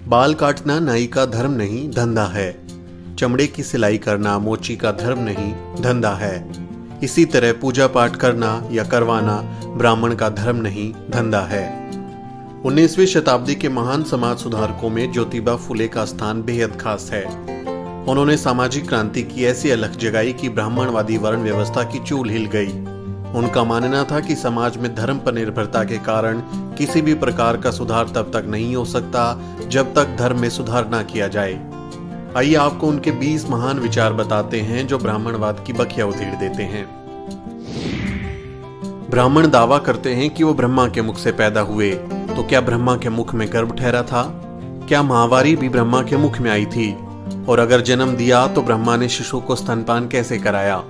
बाल काटना नाई का धर्म नहीं धंधा है। चमड़े की सिलाई करना मोची का धर्म नहीं धंधा है। इसी तरह पूजा पाठ करना या करवाना ब्राह्मण का धर्म नहीं धंधा है। 19वीं शताब्दी के महान समाज सुधारकों में ज्योतिबा फुले का स्थान बेहद खास है। उन्होंने सामाजिक क्रांति की ऐसी अलख जगाई कि ब्राह्मणवादी वर्ण व्यवस्था की चूल हिल गई। उनका मानना था कि समाज में धर्म पर निर्भरता के कारण किसी भी प्रकार का सुधार तब तक नहीं हो सकता जब तक धर्म में सुधार ना किया जाए। आइए आपको उनके 20 महान विचार बताते हैं जो ब्राह्मणवाद की बखिया उधेड़ देते हैं। ब्राह्मण दावा करते हैं कि वो ब्रह्मा के मुख से पैदा हुए, तो क्या ब्रह्मा के मुख में गर्भ ठहरा था? क्या महावारी भी ब्रह्मा के मुख में आई थी? और अगर जन्म दिया तो ब्रह्मा ने शिशु को स्तनपान कैसे कराया?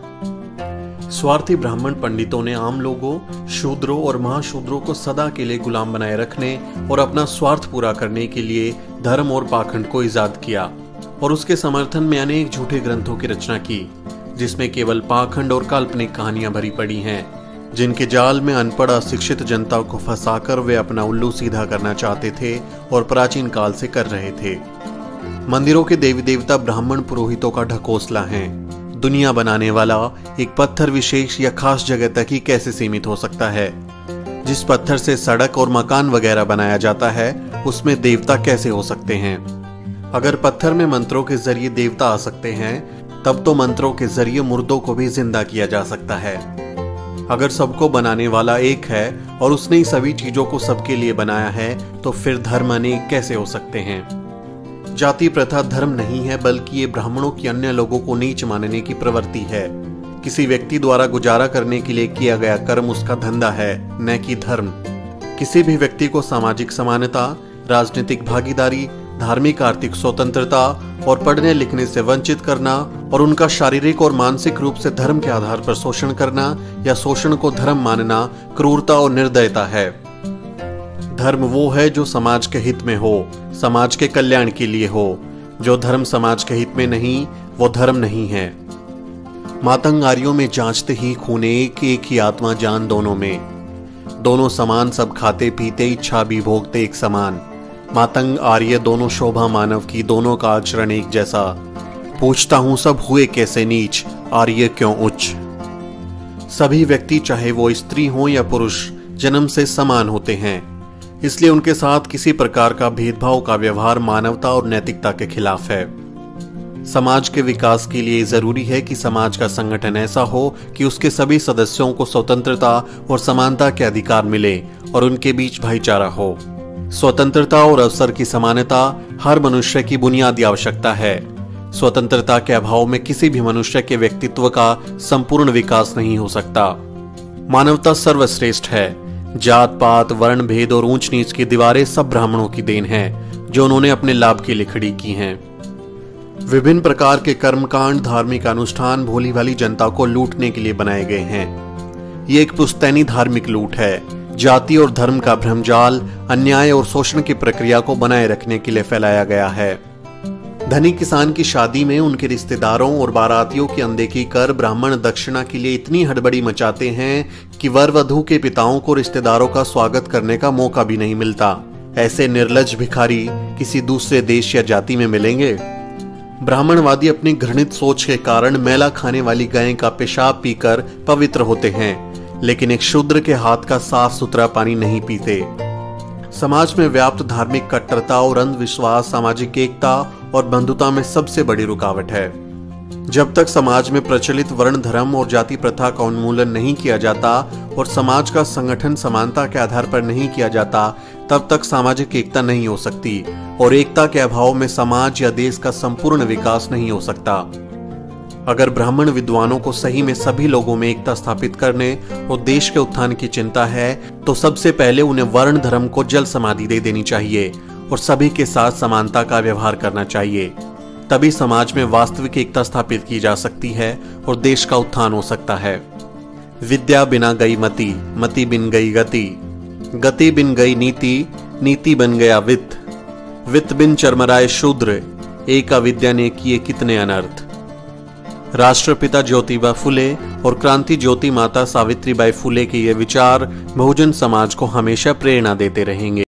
स्वार्थी ब्राह्मण पंडितों ने आम लोगों, शूद्रों और महाशूद्रों को सदा के लिए गुलाम बनाए रखने और अपना स्वार्थ पूरा करने के लिए धर्म और पाखंड को इजाद किया और उसके समर्थन में अनेक झूठे ग्रंथों की रचना की, जिसमें केवल पाखंड और काल्पनिक कहानियां भरी पड़ी हैं, जिनके जाल में अनपढ़ अशिक्षित जनता को फंसाकर वे अपना उल्लू सीधा करना चाहते थे और प्राचीन काल से कर रहे थे। मंदिरों के देवी देवता ब्राह्मण पुरोहितों का ढकोसला हैं। दुनिया बनाने वाला एक पत्थर विशेष या खास जगह तक ही कैसे सीमित हो सकता है? जिस पत्थर से सड़क और मकान वगैरह बनाया जाता है उसमें देवता कैसे हो सकते हैं? अगर पत्थर में मंत्रों के जरिए देवता आ सकते हैं, तब तो मंत्रों के जरिए मुर्दों को भी जिंदा किया जा सकता है। अगर सबको बनाने वाला एक है और उसने ही सभी चीजों को सबके लिए बनाया है, तो फिर धर्म अनेक कैसे हो सकते हैं? जाति प्रथा धर्म नहीं है, बल्कि ये ब्राह्मणों की अन्य लोगों को नीच मानने की प्रवृत्ति है। किसी व्यक्ति द्वारा गुजारा करने के लिए किया गया कर्म उसका धंधा है, न कि धर्म। किसी भी व्यक्ति को सामाजिक समानता, राजनीतिक भागीदारी, धार्मिक आर्थिक स्वतंत्रता और पढ़ने लिखने से वंचित करना और उनका शारीरिक और मानसिक रूप से धर्म के आधार पर शोषण करना या शोषण को धर्म मानना क्रूरता और निर्दयता है। धर्म वो है जो समाज के हित में हो, समाज के कल्याण के लिए हो। जो धर्म समाज के हित में नहीं, वो धर्म नहीं है। मातंग आर्यों में जांचते ही खून एक, एक ही आत्मा जान दोनों में। दोनों समान, सब खाते पीते, इच्छा भी भोगते एक समान। मातंग आर्य दोनों शोभा मानव की, दोनों का आचरण एक जैसा। पूछता हूं सब हुए कैसे नीच, आर्य क्यों उच्च? सभी व्यक्ति चाहे वो स्त्री हो या पुरुष जन्म से समान होते हैं, इसलिए उनके साथ किसी प्रकार का भेदभाव का व्यवहार मानवता और नैतिकता के खिलाफ है। समाज के विकास के लिए जरूरी है कि समाज का संगठन ऐसा हो कि उसके सभी सदस्यों को स्वतंत्रता और समानता के अधिकार मिले और उनके बीच भाईचारा हो। स्वतंत्रता और अवसर की समानता हर मनुष्य की बुनियादी आवश्यकता है। स्वतंत्रता के अभाव में किसी भी मनुष्य के व्यक्तित्व का संपूर्ण विकास नहीं हो सकता। मानवता सर्वश्रेष्ठ है। जात पात, वर्ण भेद और ऊंच नीच की दीवारें सब ब्राह्मणों की देन हैं, जो उन्होंने अपने लाभ के लिए खड़ी की हैं। विभिन्न प्रकार के कर्मकांड, धार्मिक अनुष्ठान भोली भाली जनता को लूटने के लिए बनाए गए हैं। ये एक पुश्तैनी धार्मिक लूट है। जाति और धर्म का भ्रमजाल अन्याय और शोषण की प्रक्रिया को बनाए रखने के लिए फैलाया गया है। धनी किसान की शादी में उनके रिश्तेदारों और बारातियों की अनदेखी कर ब्राह्मण दक्षिणा के लिए इतनी हड़बड़ी मचाते हैं कि वर वधू के पिताओं को रिश्तेदारों का स्वागत करने का मौका भी नहीं मिलता। ऐसे निर्लज्ज भिखारी किसी दूसरे देश या जाति में मिलेंगे? ब्राह्मणवादी अपनी घृणित सोच के कारण मैला खाने वाली गाय का पेशाब पीकर पवित्र होते हैं, लेकिन एक शूद्र के हाथ का साफ सुथरा पानी नहीं पीते। समाज में व्याप्त धार्मिक कट्टरता और अंधविश्वास सामाजिक एकता और बंधुता में सबसे बड़ी रुकावट है। जब तक समाज में प्रचलित वर्ण, धर्म और जाति प्रथा का उन्मूलन नहीं किया जाता और समाज का संगठन समानता के आधार पर नहीं किया जाता, तब तक सामाजिक एकता नहीं हो सकती और एकता के अभाव में समाज या देश का संपूर्ण विकास नहीं हो सकता। अगर ब्राह्मण विद्वानों को सही में सभी लोगों में एकता स्थापित करने और देश के उत्थान की चिंता है, तो सबसे पहले उन्हें वर्ण धर्म को जल समाधि दे देनी चाहिए और सभी के साथ समानता का व्यवहार करना चाहिए। तभी समाज में वास्तविक एकता स्थापित की जा सकती है और देश का उत्थान हो सकता है। विद्या बिना गई मति, मति बिन गई गति, गति बिन गई नीति, नीति बन गया वित्त, वित्त बिन चरमराए शूद्र, एक अविद्या ने किए कितने अनर्थ। राष्ट्रपिता ज्योतिबा फुले और क्रांति ज्योति माता सावित्रीबाई फुले के ये विचार बहुजन समाज को हमेशा प्रेरणा देते रहेंगे।